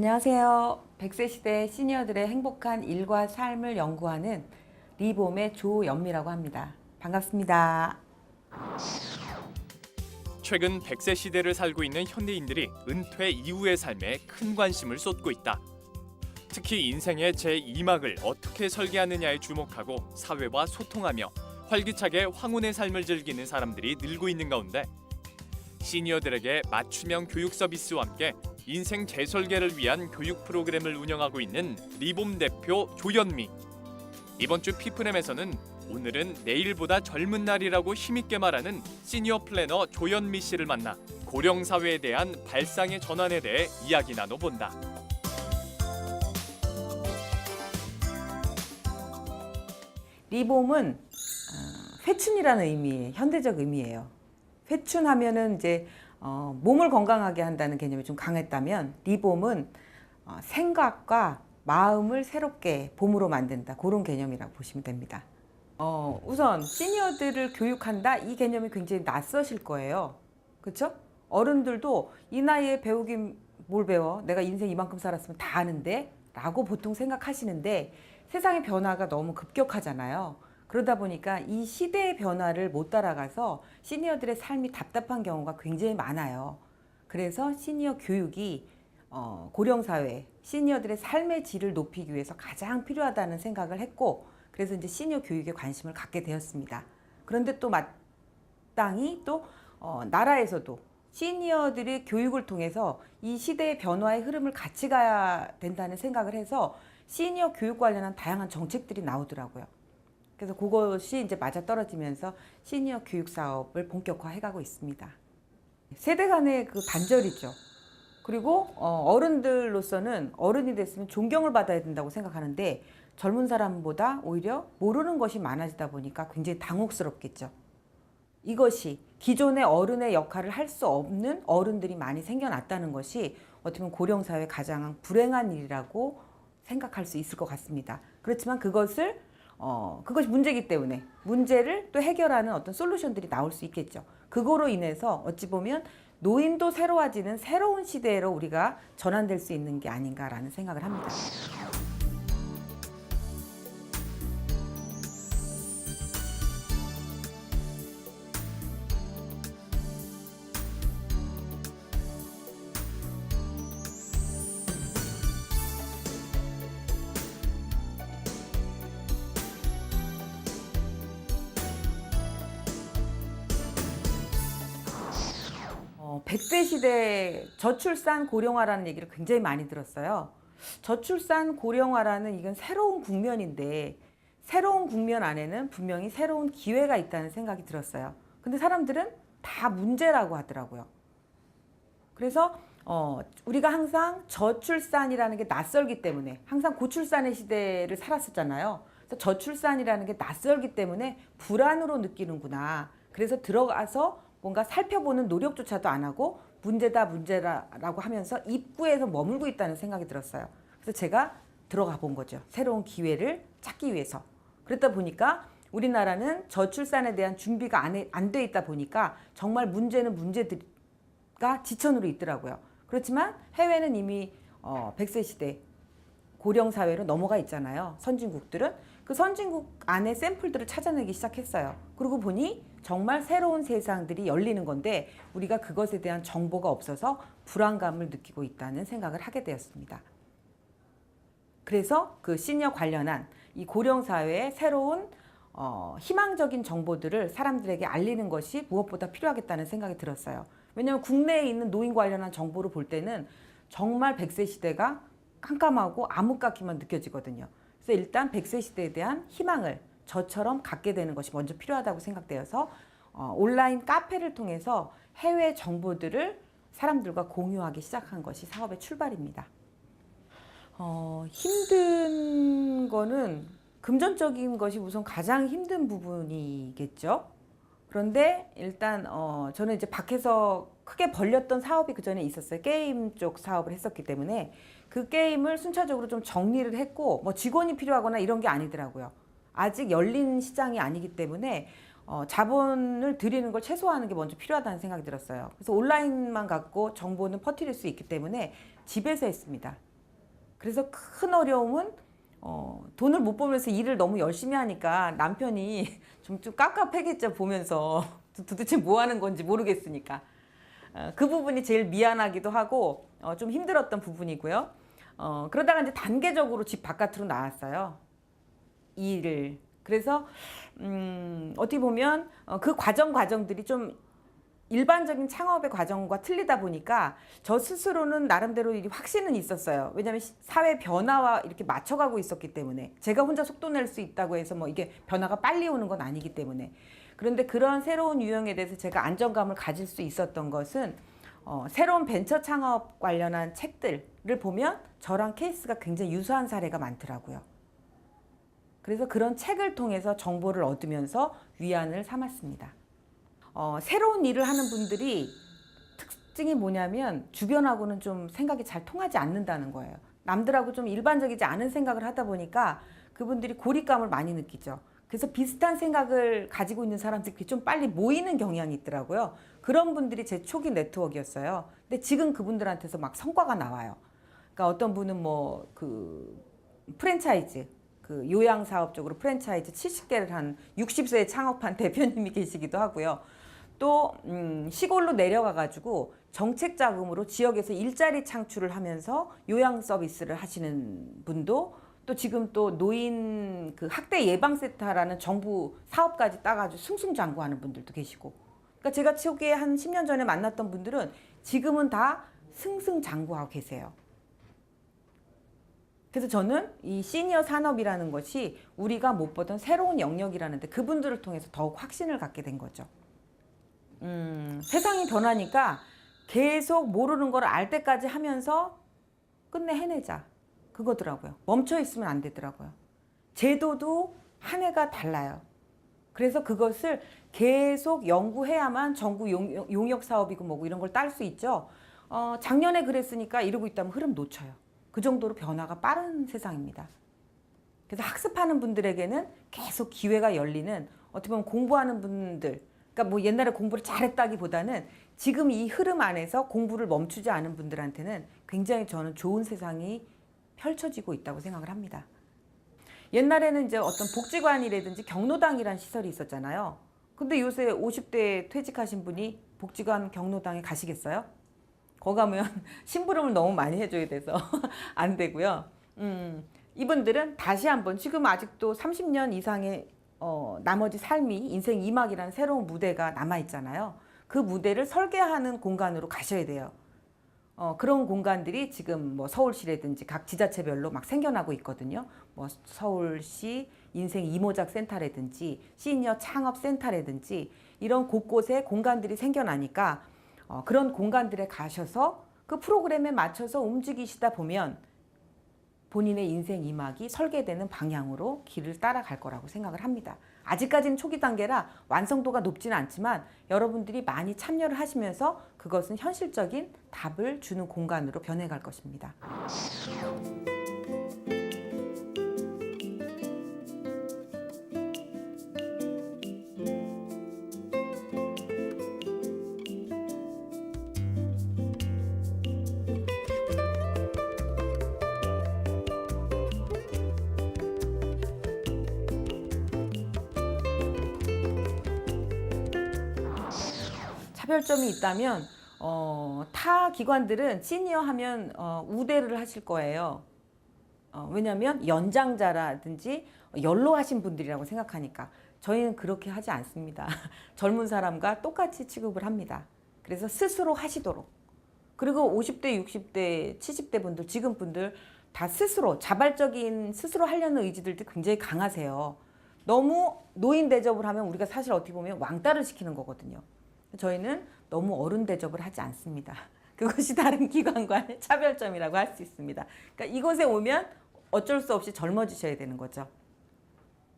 안녕하세요. 100세 시대 시니어들의 행복한 일과 삶을 연구하는 리봄의 조연미라고 합니다. 반갑습니다. 최근 100세 시대를 살고 있는 현대인들이 은퇴 이후의 삶에 큰 관심을 쏟고 있다. 특히 인생의 제2막을 어떻게 설계하느냐에 주목하고 사회와 소통하며 활기차게 황혼의 삶을 즐기는 사람들이 늘고 있는 가운데 시니어들에게 맞춤형 교육 서비스와 함께 인생 재설계를 위한 교육 프로그램을 운영하고 있는 리봄 대표 조연미. 이번 주 피프렘에서는 오늘은 내일보다 젊은 날이라고 힘있게 말하는 시니어 플래너 조연미 씨를 만나 고령 사회에 대한 발상의 전환에 대해 이야기 나눠본다. 리봄은 회춘이라는 의미의 현대적 의미예요. 회춘하면은 이제 몸을 건강하게 한다는 개념이 좀 강했다면 리봄은 생각과 마음을 새롭게 봄으로 만든다, 그런 개념이라고 보시면 됩니다. 우선 시니어들을 교육한다, 이 개념이 굉장히 낯서실 거예요. 그렇죠? 어른들도 이 나이에 배우긴 뭘 배워? 내가 인생 이만큼 살았으면 다 아는데? 라고 보통 생각하시는데 세상의 변화가 너무 급격하잖아요. 그러다 보니까 이 시대의 변화를 못 따라가서 시니어들의 삶이 답답한 경우가 굉장히 많아요. 그래서 시니어 교육이 고령사회, 시니어들의 삶의 질을 높이기 위해서 가장 필요하다는 생각을 했고, 그래서 이제 시니어 교육에 관심을 갖게 되었습니다. 그런데 또 마땅히 또 나라에서도 시니어들의 교육을 통해서 이 시대의 변화의 흐름을 같이 가야 된다는 생각을 해서 시니어 교육 관련한 다양한 정책들이 나오더라고요. 그래서 그것이 이제 맞아떨어지면서 시니어 교육 사업을 본격화해가고 있습니다. 세대 간의 그 단절이죠. 그리고 어른들로서는 어른이 됐으면 존경을 받아야 된다고 생각하는데 젊은 사람보다 오히려 모르는 것이 많아지다 보니까 굉장히 당혹스럽겠죠. 이것이 기존의 어른의 역할을 할 수 없는 어른들이 많이 생겨났다는 것이 어떻게 보면 고령사회의 가장 불행한 일이라고 생각할 수 있을 것 같습니다. 그렇지만 그것이 문제이기 때문에 문제를 또 해결하는 어떤 솔루션들이 나올 수 있겠죠. 그거로 인해서 어찌 보면 노인도 새로워지는 새로운 시대로 우리가 전환될 수 있는 게 아닌가라는 생각을 합니다. 백세 시대 저출산 고령화라는 얘기를 굉장히 많이 들었어요. 저출산 고령화라는 이건 새로운 국면인데 새로운 국면 안에는 분명히 새로운 기회가 있다는 생각이 들었어요. 근데 사람들은 다 문제라고 하더라고요. 그래서 우리가 항상 저출산이라는 게 낯설기 때문에 항상 고출산의 시대를 살았었잖아요. 그래서 저출산이라는 게 낯설기 때문에 불안으로 느끼는구나. 그래서 들어가서 뭔가 살펴보는 노력조차도 안 하고 문제다라고 하면서 입구에서 머물고 있다는 생각이 들었어요. 그래서 제가 들어가 본 거죠. 새로운 기회를 찾기 위해서. 그러다 보니까 우리나라는 저출산에 대한 준비가 안 돼 있다 보니까 정말 문제가 지천으로 있더라고요. 그렇지만 해외는 이미 100세 시대 고령사회로 넘어가 있잖아요. 선진국들은. 그 선진국 안에 샘플들을 찾아내기 시작했어요. 그러고 보니 정말 새로운 세상들이 열리는 건데 우리가 그것에 대한 정보가 없어서 불안감을 느끼고 있다는 생각을 하게 되었습니다. 그래서 그 시니어 관련한 이 고령사회의 새로운 희망적인 정보들을 사람들에게 알리는 것이 무엇보다 필요하겠다는 생각이 들었어요. 왜냐하면 국내에 있는 노인 관련한 정보를 볼 때는 정말 100세 시대가 깜깜하고 암흑 같기만 느껴지거든요. 그래서 일단 100세 시대에 대한 희망을 저처럼 갖게 되는 것이 먼저 필요하다고 생각되어서 온라인 카페를 통해서 해외 정보들을 사람들과 공유하기 시작한 것이 사업의 출발입니다. 힘든 거는 금전적인 것이 우선 가장 힘든 부분이겠죠. 그런데 일단 저는 이제 밖에서 크게 벌렸던 사업이 그 전에 있었어요. 게임 쪽 사업을 했었기 때문에 그 게임을 순차적으로 좀 정리를 했고 뭐 직원이 필요하거나 이런 게 아니더라고요. 아직 열린 시장이 아니기 때문에 자본을 들이는 걸 최소화하는 게 먼저 필요하다는 생각이 들었어요. 그래서 온라인만 갖고 정보는 퍼뜨릴 수 있기 때문에 집에서 했습니다. 그래서 큰 어려움은 돈을 못 벌면서 일을 너무 열심히 하니까 남편이 좀 깝깝하겠죠. 보면서 도대체 뭐 하는 건지 모르겠으니까. 그 부분이 제일 미안하기도 하고 좀 힘들었던 부분이고요. 그러다가 이제 단계적으로 집 바깥으로 나왔어요. 이 일을. 그래서 어떻게 보면 그 과정들이 좀 일반적인 창업의 과정과 틀리다 보니까 저 스스로는 나름대로 확신은 있었어요. 왜냐하면 사회 변화와 이렇게 맞춰가고 있었기 때문에 제가 혼자 속도 낼 수 있다고 해서 뭐 이게 변화가 빨리 오는 건 아니기 때문에. 그런데 그런 새로운 유형에 대해서 제가 안정감을 가질 수 있었던 것은 새로운 벤처 창업 관련한 책들을 보면 저랑 케이스가 굉장히 유사한 사례가 많더라고요. 그래서 그런 책을 통해서 정보를 얻으면서 위안을 삼았습니다. 새로운 일을 하는 분들이 특징이 뭐냐면 주변하고는 좀 생각이 잘 통하지 않는다는 거예요. 남들하고 좀 일반적이지 않은 생각을 하다 보니까 그분들이 고립감을 많이 느끼죠. 그래서 비슷한 생각을 가지고 있는 사람들이 좀 빨리 모이는 경향이 있더라고요. 그런 분들이 제 초기 네트워크였어요. 근데 지금 그분들한테서 막 성과가 나와요. 그러니까 어떤 분은 뭐 그 프랜차이즈, 그 요양 사업 쪽으로 프랜차이즈 70개를 한 60세에 창업한 대표님이 계시기도 하고요. 또 시골로 내려가 가지고 정책 자금으로 지역에서 일자리 창출을 하면서 요양 서비스를 하시는 분도, 또 지금 또 노인 그 학대 예방센터라는 정부 사업까지 따가지고 승승장구하는 분들도 계시고. 그러니까 제가 초기에 한 10년 전에 만났던 분들은 지금은 다 승승장구하고 계세요. 그래서 저는 이 시니어 산업이라는 것이 우리가 못 보던 새로운 영역이라는데 그분들을 통해서 더욱 확신을 갖게 된 거죠. 세상이 변하니까 계속 모르는 걸 알 때까지 하면서 끝내 해내자. 그거더라고요. 멈춰 있으면 안 되더라고요. 제도도 한 해가 달라요. 그래서 그것을 계속 연구해야만 정부 용역 사업이고 뭐고 이런 걸 딸 수 있죠. 작년에 그랬으니까 이러고 있다면 흐름 놓쳐요. 그 정도로 변화가 빠른 세상입니다. 그래서 학습하는 분들에게는 계속 기회가 열리는, 어떻게 보면 공부하는 분들, 그러니까 뭐 옛날에 공부를 잘했다기보다는 지금 이 흐름 안에서 공부를 멈추지 않은 분들한테는 굉장히 저는 좋은 세상이 펼쳐지고 있다고 생각을 합니다. 옛날에는 이제 어떤 복지관이라든지 경로당이라는 시설이 있었잖아요. 근데 요새 50대에 퇴직하신 분이 복지관 경로당에 가시겠어요? 거기 가면 심부름을 너무 많이 해줘야 돼서 안 되고요. 이분들은 다시 한번 지금 아직도 30년 이상의 나머지 삶이 인생 2막이라는 새로운 무대가 남아있잖아요. 그 무대를 설계하는 공간으로 가셔야 돼요. 그런 공간들이 지금 뭐 서울시라든지 각 지자체별로 막 생겨나고 있거든요. 뭐 서울시 인생 이모작 센터라든지 시니어 창업 센터라든지 이런 곳곳에 공간들이 생겨나니까 그런 공간들에 가셔서 그 프로그램에 맞춰서 움직이시다 보면 본인의 인생 2막이 설계되는 방향으로 길을 따라갈 거라고 생각을 합니다. 아직까지는 초기 단계라 완성도가 높지는 않지만 여러분들이 많이 참여를 하시면서 그것은 현실적인 답을 주는 공간으로 변해갈 것입니다. 차별점이 있다면 타 기관들은 시니어 하면 우대를 하실 거예요. 왜냐하면 연장자라든지 연로하신 분들이라고 생각하니까. 저희는 그렇게 하지 않습니다. 젊은 사람과 똑같이 취급을 합니다. 그래서 스스로 하시도록. 그리고 50대, 60대, 70대 분들, 지금 분들 다 스스로 자발적인 스스로 하려는 의지들도 굉장히 강하세요. 너무 노인 대접을 하면 우리가 사실 어떻게 보면 왕따를 시키는 거거든요. 저희는 너무 어른 대접을 하지 않습니다. 그것이 다른 기관과의 차별점이라고 할 수 있습니다. 그러니까 이곳에 오면 어쩔 수 없이 젊어지셔야 되는 거죠.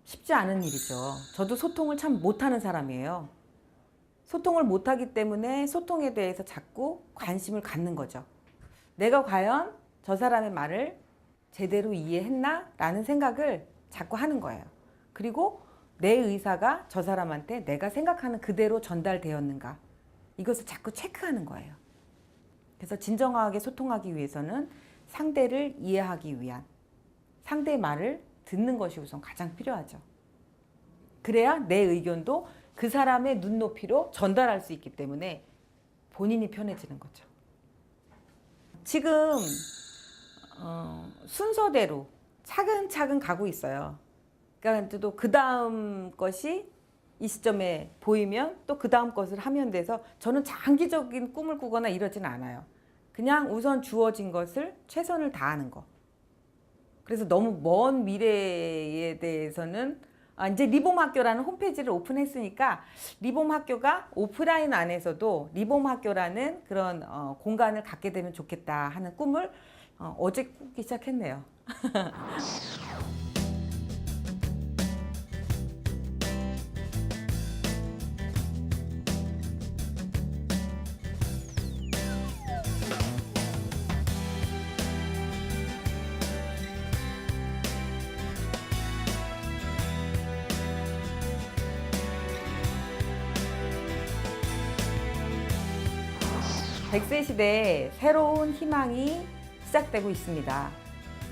쉽지 않은 일이죠. 저도 소통을 참 못하는 사람이에요. 소통을 못하기 때문에 소통에 대해서 자꾸 관심을 갖는 거죠. 내가 과연 저 사람의 말을 제대로 이해했나? 라는 생각을 자꾸 하는 거예요. 그리고 내 의사가 저 사람한테 내가 생각하는 그대로 전달되었는가, 이것을 자꾸 체크하는 거예요. 그래서 진정하게 소통하기 위해서는 상대를 이해하기 위한 상대의 말을 듣는 것이 우선 가장 필요하죠. 그래야 내 의견도 그 사람의 눈높이로 전달할 수 있기 때문에 본인이 편해지는 거죠. 지금 순서대로 차근차근 가고 있어요. 그러니까 또 그 다음 것이 이 시점에 보이면 또 그 다음 것을 하면 돼서 저는 장기적인 꿈을 꾸거나 이러진 않아요. 그냥 우선 주어진 것을 최선을 다하는 거. 그래서 너무 먼 미래에 대해서는 이제 리봄학교라는 홈페이지를 오픈했으니까 리봄학교가 오프라인 안에서도 리봄학교라는 그런 공간을 갖게 되면 좋겠다 하는 꿈을 어제 꾸기 시작했네요. 백세 시대에 새로운 희망이 시작되고 있습니다.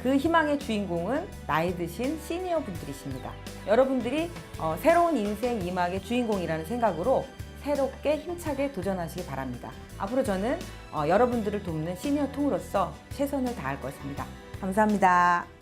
그 희망의 주인공은 나이 드신 시니어 분들이십니다. 여러분들이 새로운 인생 2막의 주인공이라는 생각으로 새롭게 힘차게 도전하시기 바랍니다. 앞으로 저는 여러분들을 돕는 시니어 통으로서 최선을 다할 것입니다. 감사합니다.